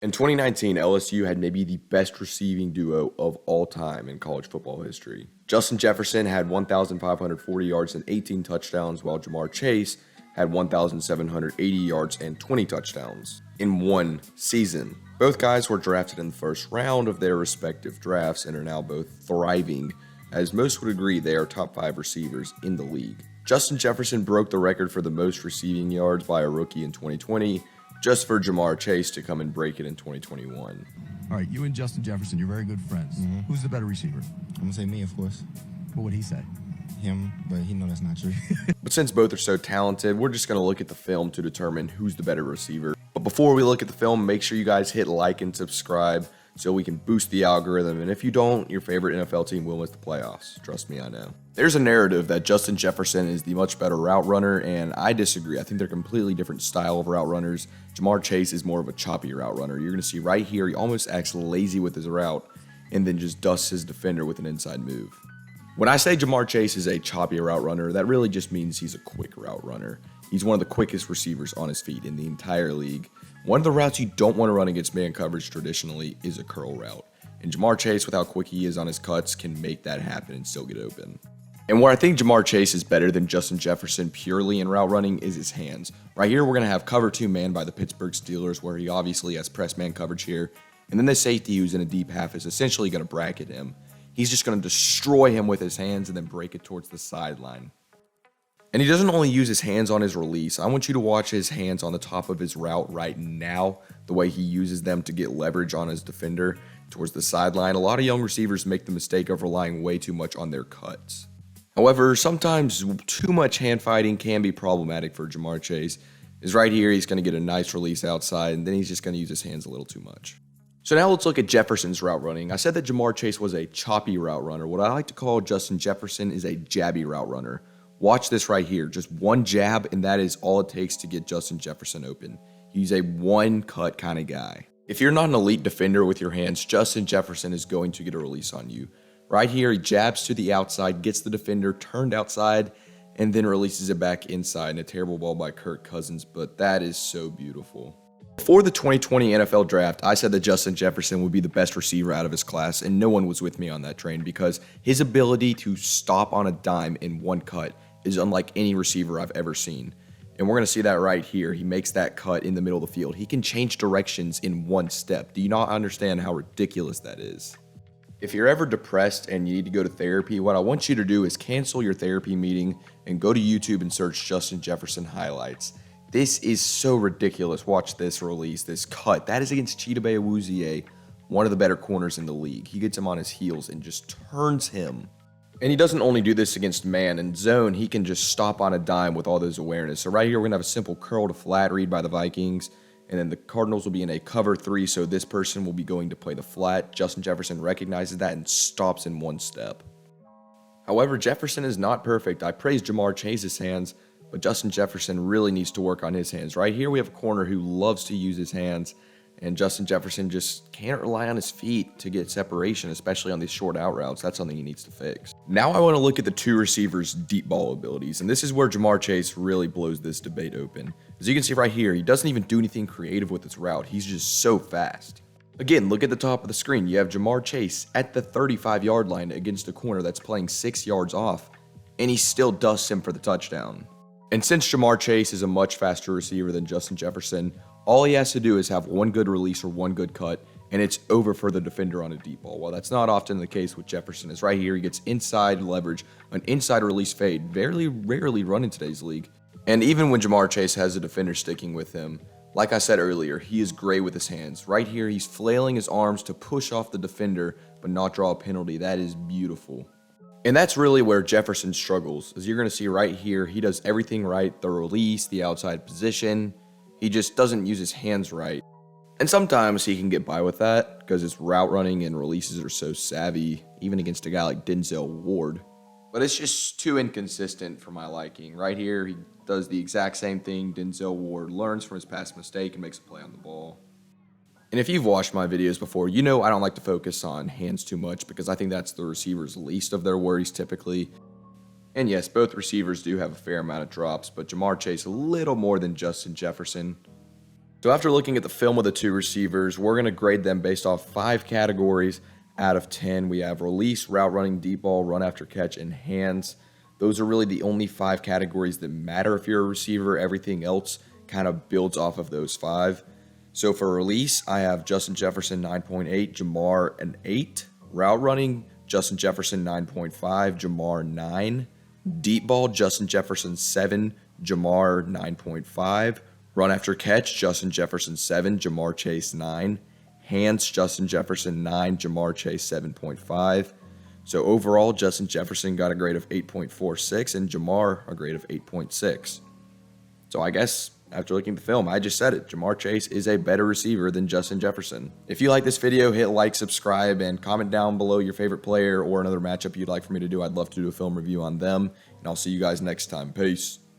In 2019, LSU had maybe the best receiving duo of all time in college football history. Justin Jefferson had 1,540 yards and 18 touchdowns, while JaMarr Chase had 1,780 yards and 20 touchdowns in one season. Both guys were drafted in the first round of their respective drafts and are now both thriving, as most would agree they are top 5 receivers in the league. Justin Jefferson broke the record for the most receiving yards by a rookie in 2020, just for JaMarr Chase to come and break it in 2021. All right, you and Justin Jefferson, you're very good friends. Who's the better receiver? I'm gonna say me, of course. What would he say? Him, but he know that's not true. But since both are so talented, we're just going to look at the film to determine who's the better receiver. But before we look at the film, make sure you guys hit like and subscribe so we can boost the algorithm. And if you don't, your favorite NFL team will miss the playoffs. Trust me, I know. There's a narrative that Justin Jefferson is the much better route runner, and I disagree. I think they're completely different style of route runners. JaMarr Chase is more of a choppy route runner. You're going to see right here, he almost acts lazy with his route and then just dusts his defender with an inside move. When I say JaMarr Chase is a choppy route runner, that really just means he's a quick route runner. He's one of the quickest receivers on his feet in the entire league. One of the routes you don't want to run against man coverage traditionally is a curl route. And JaMarr Chase, with how quick he is on his cuts, can make that happen and still get open. And where I think JaMarr Chase is better than Justin Jefferson purely in route running is his hands. Right here, we're going to have cover 2 man by the Pittsburgh Steelers, where he obviously has press man coverage here. And then the safety who's in a deep half is essentially going to bracket him. He's just going to destroy him with his hands and then break it towards the sideline. And he doesn't only use his hands on his release. I want you to watch his hands on the top of his route right now, the way he uses them to get leverage on his defender towards the sideline. A lot of young receivers make the mistake of relying way too much on their cuts. However, sometimes too much hand fighting can be problematic for JaMarr Chase. Is right here, he's going to get a nice release outside, and then he's just going to use his hands a little too much. So now let's look at Jefferson's route running. I said that JaMarr Chase was a choppy route runner. What I like to call Justin Jefferson is a jabby route runner. Watch this right here. Just one jab, and that is all it takes to get Justin Jefferson open. He's a one-cut kind of guy. If you're not an elite defender with your hands, Justin Jefferson is going to get a release on you. Right here, he jabs to the outside, gets the defender turned outside, and then releases it back inside. And a terrible ball by Kirk Cousins, but that is so beautiful. Before the 2020 NFL Draft, I said that Justin Jefferson would be the best receiver out of his class, and no one was with me on that train because his ability to stop on a dime in one cut is unlike any receiver I've ever seen. And we're going to see that right here. He makes that cut in the middle of the field. He can change directions in one step. Do you not understand how ridiculous that is? If you're ever depressed and you need to go to therapy, what I want you to do is cancel your therapy meeting and go to YouTube and search Justin Jefferson highlights. This is so ridiculous. Watch this release, this cut. That is against Chidobe Awuzie, one of the better corners in the league. He gets him on his heels and just turns him. And he doesn't only do this against man and zone, he can just stop on a dime with all those awareness. So right here, we're going to have a simple curl to flat read by the Vikings. And then the Cardinals will be in a cover 3, so this person will be going to play the flat. Justin Jefferson recognizes that and stops in one step. However, Jefferson is not perfect. I praise JaMarr Chase's hands, but Justin Jefferson really needs to work on his hands. Right here, we have a corner who loves to use his hands, and Justin Jefferson just can't rely on his feet to get separation, especially on these short out routes. That's something he needs to fix. Now I want to look at the 2 receivers' deep ball abilities, and this is where JaMarr Chase really blows this debate open. As you can see right here, he doesn't even do anything creative with his route. He's just so fast. Again, look at the top of the screen. You have JaMarr Chase at the 35-yard line against a corner that's playing 6 yards off, and he still dusts him for the touchdown. And since JaMarr Chase is a much faster receiver than Justin Jefferson, all he has to do is have one good release or one good cut, and it's over for the defender on a deep ball. While that's not often the case with Jefferson, is right here, he gets inside leverage, an inside release fade, very rarely run in today's league. And even when JaMarr Chase has a defender sticking with him, like I said earlier, he is great with his hands. Right here, he's flailing his arms to push off the defender, but not draw a penalty. That is beautiful. And that's really where Jefferson struggles. As you're going to see right here, he does everything right, the release, the outside position. He just doesn't use his hands right. And sometimes he can get by with that because his route running and releases are so savvy, even against a guy like Denzel Ward. But it's just too inconsistent for my liking. Right here, he does the exact same thing Denzel Ward learns from his past mistake and makes a play on the ball. And if you've watched my videos before, you know I don't like to focus on hands too much because I think that's the receiver's least of their worries typically. And yes, both receivers do have a fair amount of drops, but JaMarr Chase a little more than Justin Jefferson. So after looking at the film of the two receivers, we're going to grade them based off 5 categories out of 10. We have release, route running, deep ball, run after catch, and hands. Those are really the only 5 categories that matter if you're a receiver. Everything else kind of builds off of those 5. So for release, I have Justin Jefferson 9.8, JaMarr an 8. Route running, Justin Jefferson 9.5, JaMarr 9. Deep ball, Justin Jefferson 7, JaMarr 9.5. Run after catch, Justin Jefferson 7, JaMarr Chase 9. Hands, Justin Jefferson 9, JaMarr Chase 7.5. So overall, Justin Jefferson got a grade of 8.46 and JaMarr a grade of 8.6. So I guess after looking at the film, I just said it. JaMarr Chase is a better receiver than Justin Jefferson. If you like this video, hit like, subscribe, and comment down below your favorite player or another matchup you'd like for me to do. I'd love to do a film review on them. And I'll see you guys next time. Peace.